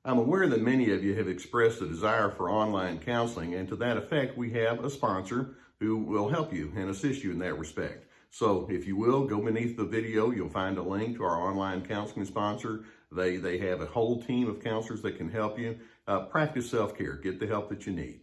I'm aware that many of you have expressed a desire for online counseling, and to that effect, we have a sponsor who will help you and assist you in that respect. So if you will, go beneath the video, you'll find a link to our online counseling sponsor. They have a whole team of counselors that can help you. Practice self-care, get the help that you need.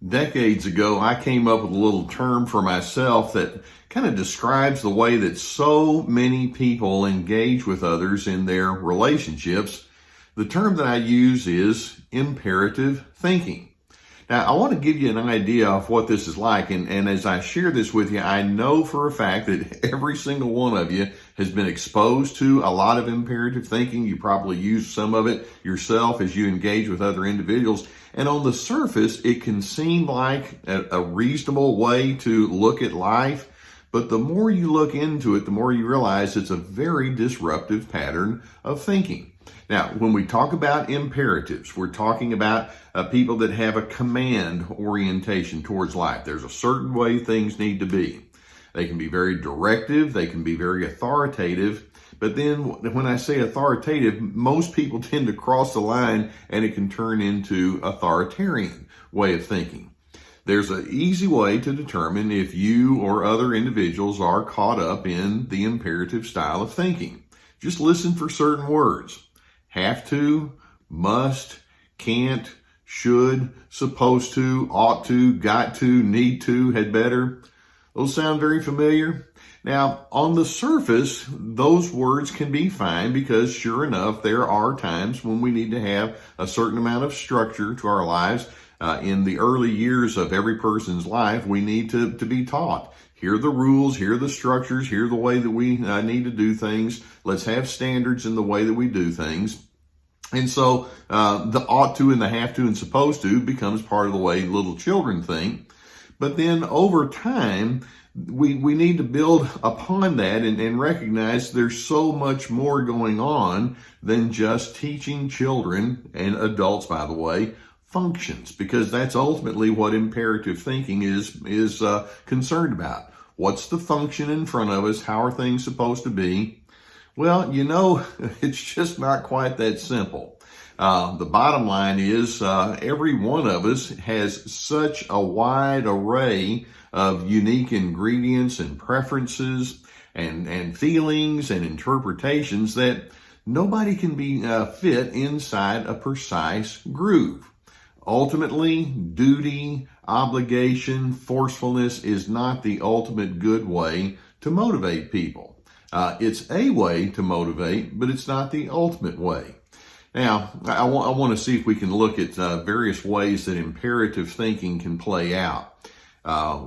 Decades ago, I came up with a little term for myself that kind of describes the way that so many people engage with others in their relationships. The term that I use is imperative thinking. Now, I want to give you an idea of what this is like, and as I share this with you, I know for a fact that every single one of you has been exposed to a lot of imperative thinking. You probably use some of it yourself as you engage with other individuals. And on the surface, it can seem like a reasonable way to look at life, but the more you look into it, the more you realize it's a very disruptive pattern of thinking. Now, when we talk about imperatives, we're talking about people that have a command orientation towards life. There's a certain way things need to be. They can be very directive, they can be very authoritative, but then when I say authoritative, most people tend to cross the line and it can turn into authoritarian way of thinking. There's an easy way to determine if you or other individuals are caught up in the imperative style of thinking. Just listen for certain words. Have to, must, can't, should, supposed to, ought to, got to, need to, had better. Those sound very familiar. Now, on the surface, those words can be fine because sure enough, there are times when we need to have a certain amount of structure to our lives. In the early years of every person's life, we need to be taught. Here are the rules, here are the structures, here are the way that we need to do things. Let's have standards in the way that we do things. And so the ought to and the have to and supposed to becomes part of the way little children think. But then over time, we need to build upon that and recognize there's so much more going on than just teaching children and adults, by the way, functions, because that's ultimately what imperative thinking is concerned about. What's the function in front of us? How are things supposed to be? Well, it's just not quite that simple. The bottom line is every one of us has such a wide array of unique ingredients and preferences and feelings and interpretations that nobody can be fit inside a precise groove. Ultimately, duty, obligation, forcefulness is not the ultimate good way to motivate people. It's a way to motivate, but it's not the ultimate way. Now, I want to see if we can look at various ways that imperative thinking can play out.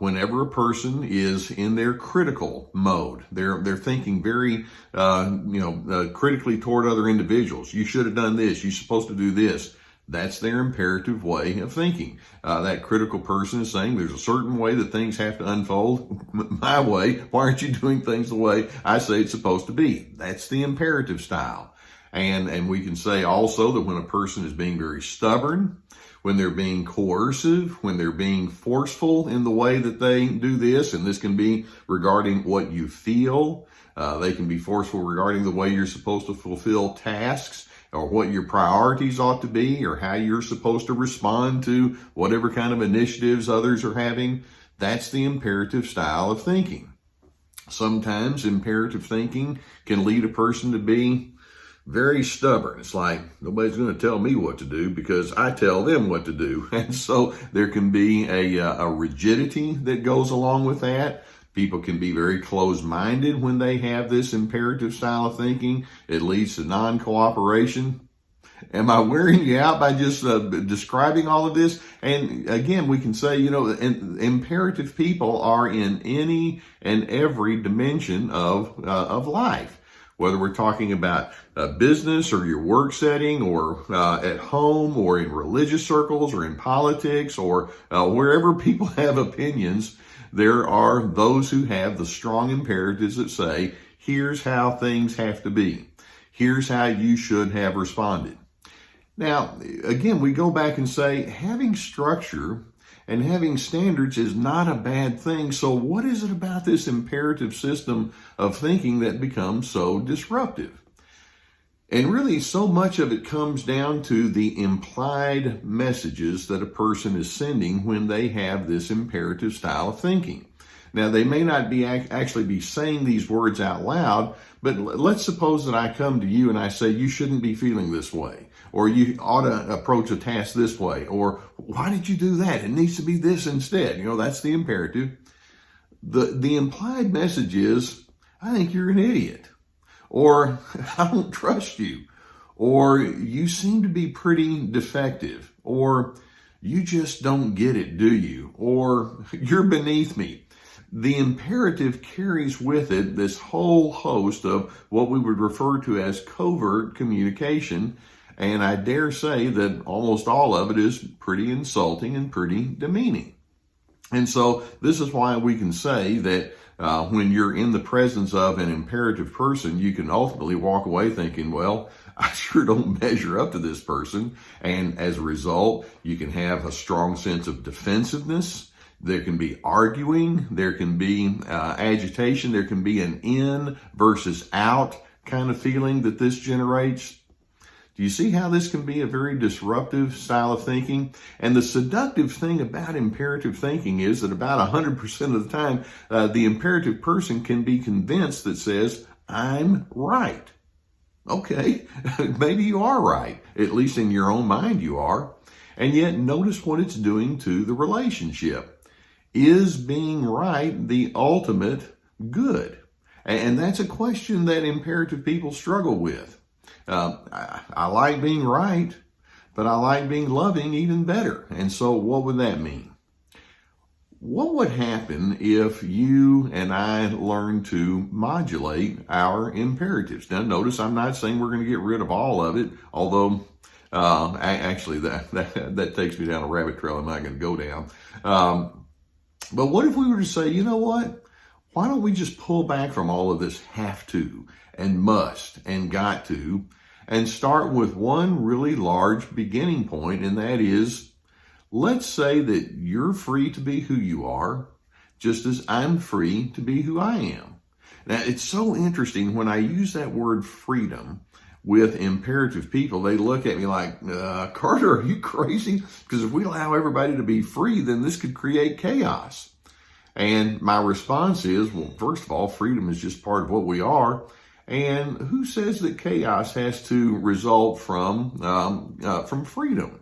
Whenever a person is in their critical mode, they're thinking very, critically toward other individuals. You should have done this. You're supposed to do this. That's their imperative way of thinking. That critical person is saying there's a certain way that things have to unfold my way. Why aren't you doing things the way I say it's supposed to be? That's the imperative style. And we can say also that when a person is being very stubborn, when they're being coercive, when they're being forceful in the way that they do this, and this can be regarding what you feel, they can be forceful regarding the way you're supposed to fulfill tasks, or what your priorities ought to be, or how you're supposed to respond to whatever kind of initiatives others are having. That's the imperative style of thinking. Sometimes imperative thinking can lead a person to be very stubborn. It's like, nobody's going to tell me what to do because I tell them what to do. And so there can be a rigidity that goes along with that. People can be very closed-minded when they have this imperative style of thinking. It leads to non-cooperation. Am I wearing you out by just describing all of this? And again, we can say, imperative people are in any and every dimension of life. Whether we're talking about business or your work setting or at home or in religious circles or in politics or wherever people have opinions, There are those who have the strong imperatives that say, here's how things have to be. Here's how you should have responded. Now, again, we go back and say having structure and having standards is not a bad thing. So what is it about this imperative system of thinking that becomes so disruptive? And really, so much of it comes down to the implied messages that a person is sending when they have this imperative style of thinking. Now, they may not be actually be saying these words out loud, but let's suppose that I come to you and I say, you shouldn't be feeling this way, or you ought to approach a task this way, or why did you do that? It needs to be this instead. That's the imperative. The implied message is, I think you're an idiot, or I don't trust you, or you seem to be pretty defective, or you just don't get it, do you? Or you're beneath me. The imperative carries with it this whole host of what we would refer to as covert communication, and I dare say that almost all of it is pretty insulting and pretty demeaning. And so this is why we can say that when you're in the presence of an imperative person, you can ultimately walk away thinking, well, I sure don't measure up to this person. And as a result, you can have a strong sense of defensiveness. There can be arguing, there can be agitation, there can be an in versus out kind of feeling that this generates. Do you see how this can be a very disruptive style of thinking? And the seductive thing about imperative thinking is that about 100% of the time, the imperative person can be convinced that says, I'm right. Okay, maybe you are right, at least in your own mind you are. And yet notice what it's doing to the relationship. Is being right the ultimate good? And that's a question that imperative people struggle with. I like being right, but I like being loving even better. And so what would that mean? What would happen if you and I learn to modulate our imperatives? Now, notice I'm not saying we're going to get rid of all of it, although actually that takes me down a rabbit trail I'm not going to go down. But what if we were to say, you know what? Why don't we just pull back from all of this have to and must and got to and start with one really large beginning point, and that is, let's say that you're free to be who you are, just as I'm free to be who I am. Now, it's so interesting when I use that word freedom with imperative people, they look at me like, Carter, are you crazy? Because if we allow everybody to be free, then this could create chaos. And my response is, well, first of all, freedom is just part of what we are. And who says that chaos has to result from freedom?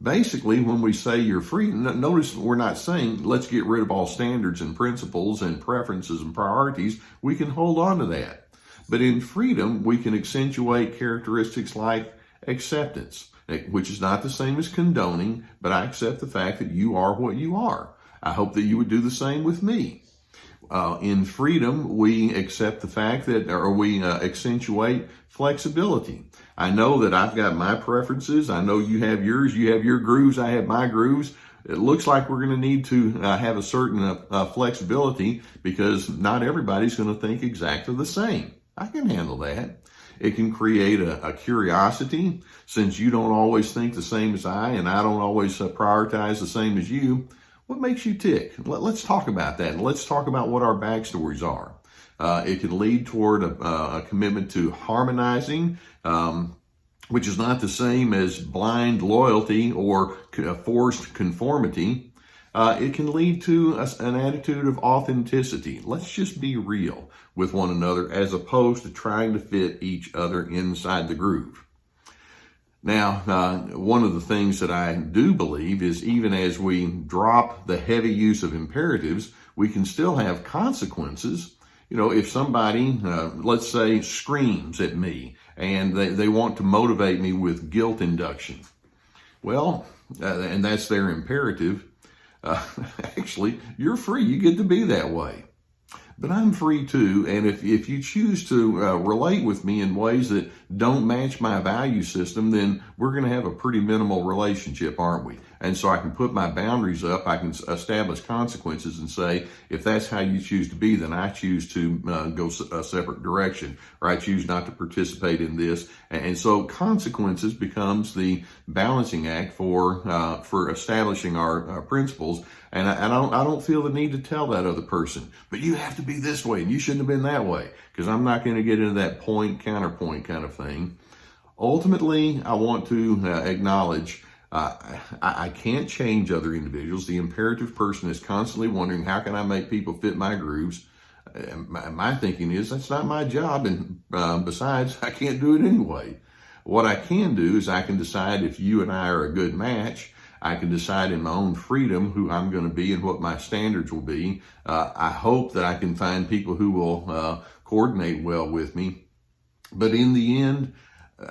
Basically, when we say you're free, notice we're not saying let's get rid of all standards and principles and preferences and priorities. We can hold on to that. But in freedom, we can accentuate characteristics like acceptance, which is not the same as condoning, but I accept the fact that you are what you are. I hope that you would do the same with me. In freedom, we accept the fact that, or we accentuate flexibility. I know that I've got my preferences. I know you have yours. You have your grooves. I have my grooves. It looks like we're going to need to have a certain flexibility because not everybody's going to think exactly the same. I can handle that. It can create a curiosity. Since you don't always think the same as I, and I don't always prioritize the same as you, what makes you tick? Let's talk about that. And let's talk about what our backstories are. It can lead toward a commitment to harmonizing, which is not the same as blind loyalty or forced conformity. It can lead to an attitude of authenticity. Let's just be real with one another as opposed to trying to fit each other inside the groove. Now, one of the things that I do believe is even as we drop the heavy use of imperatives, we can still have consequences. You know, if somebody, let's say, screams at me and they want to motivate me with guilt induction, well, and that's their imperative, actually, you're free. You get to be that way. But I'm free too, and if you choose to relate with me in ways that don't match my value system, then we're going to have a pretty minimal relationship, aren't we? And so I can put my boundaries up, I can establish consequences and say, if that's how you choose to be, then I choose to go a separate direction, or I choose not to participate in this. And so consequences becomes the balancing act for establishing our principles. And I don't feel the need to tell that other person, but you have to be this way and you shouldn't have been that way, because I'm not going to get into that point, counterpoint kind of thing. Ultimately, I want to acknowledge I can't change other individuals. The imperative person is constantly wondering, how can I make people fit my grooves? My thinking is that's not my job, and besides, I can't do it anyway. What I can do is I can decide if you and I are a good match. I can decide in my own freedom who I'm going to be and what my standards will be. I hope that I can find people who will coordinate well with me. But in the end,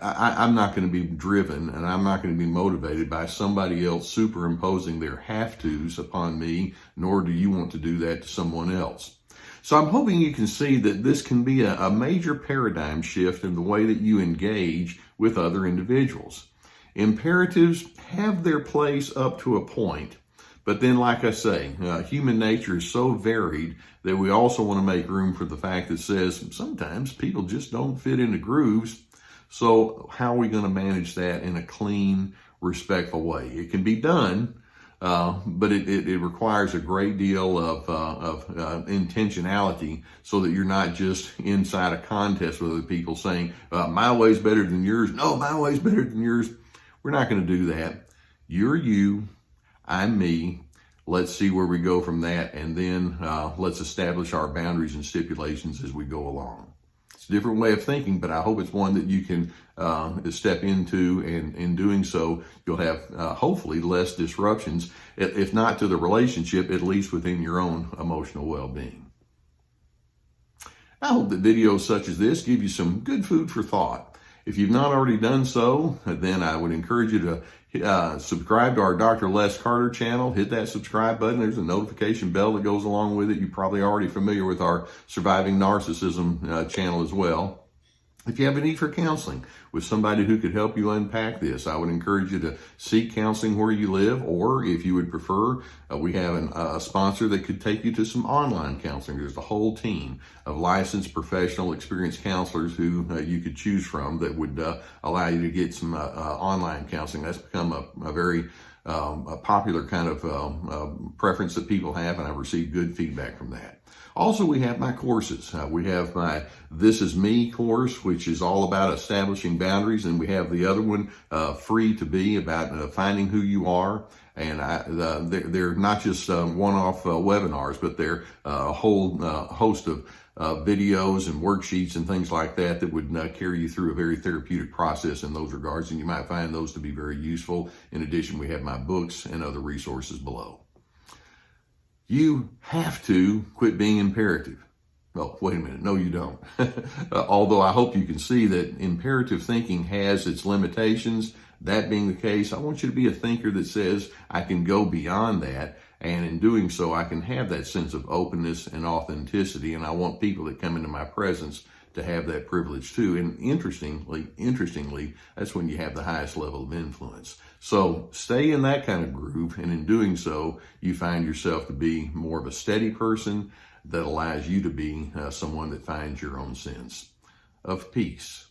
I'm not going to be driven, and I'm not going to be motivated by somebody else superimposing their have-tos upon me, nor do you want to do that to someone else. So I'm hoping you can see that this can be a major paradigm shift in the way that you engage with other individuals. Imperatives have their place up to a point, but then, like I say, human nature is so varied that we also want to make room for the fact that says sometimes people just don't fit into grooves. So how are we going to manage that in a clean, respectful way? It can be done, but it requires a great deal of intentionality, so that you're not just inside a contest with other people saying, my way's better than yours. No, my way's better than yours. We're not going to do that. You're you, I'm me. Let's see where we go from that, and then let's establish our boundaries and stipulations as we go along. It's a different way of thinking, but I hope it's one that you can step into, and in doing so, you'll have hopefully less disruptions, if not to the relationship, at least within your own emotional well-being. I hope that videos such as this give you some good food for thought. If you've not already done so, then I would encourage you to subscribe to our Dr. Les Carter channel. Hit that subscribe button. There's a notification bell that goes along with it. You're probably already familiar with our Surviving Narcissism channel as well. If you have a need for counseling with somebody who could help you unpack this, I would encourage you to seek counseling where you live, or if you would prefer, we have a sponsor that could take you to some online counseling. There's a whole team of licensed, professional, experienced counselors who you could choose from that would allow you to get some online counseling. That's become a very popular kind of preference that people have, and I've received good feedback from that. Also, we have my courses. We have my This Is Me course, which is all about establishing boundaries, and we have the other one, Free to Be, about finding who you are. And they're not just one-off webinars, but they're a whole host of videos and worksheets and things like that that would carry you through a very therapeutic process in those regards, and you might find those to be very useful. In addition, we have my books and other resources below. You have to quit being imperative. Well, wait a minute. No, you don't. Although I hope you can see that imperative thinking has its limitations. That being the case, I want you to be a thinker that says, I can go beyond that. And in doing so, I can have that sense of openness and authenticity. And I want people that come into my presence to have that privilege too. And interestingly, that's when you have the highest level of influence. So stay in that kind of groove. And in doing so, you find yourself to be more of a steady person that allows you to be someone that finds your own sense of peace.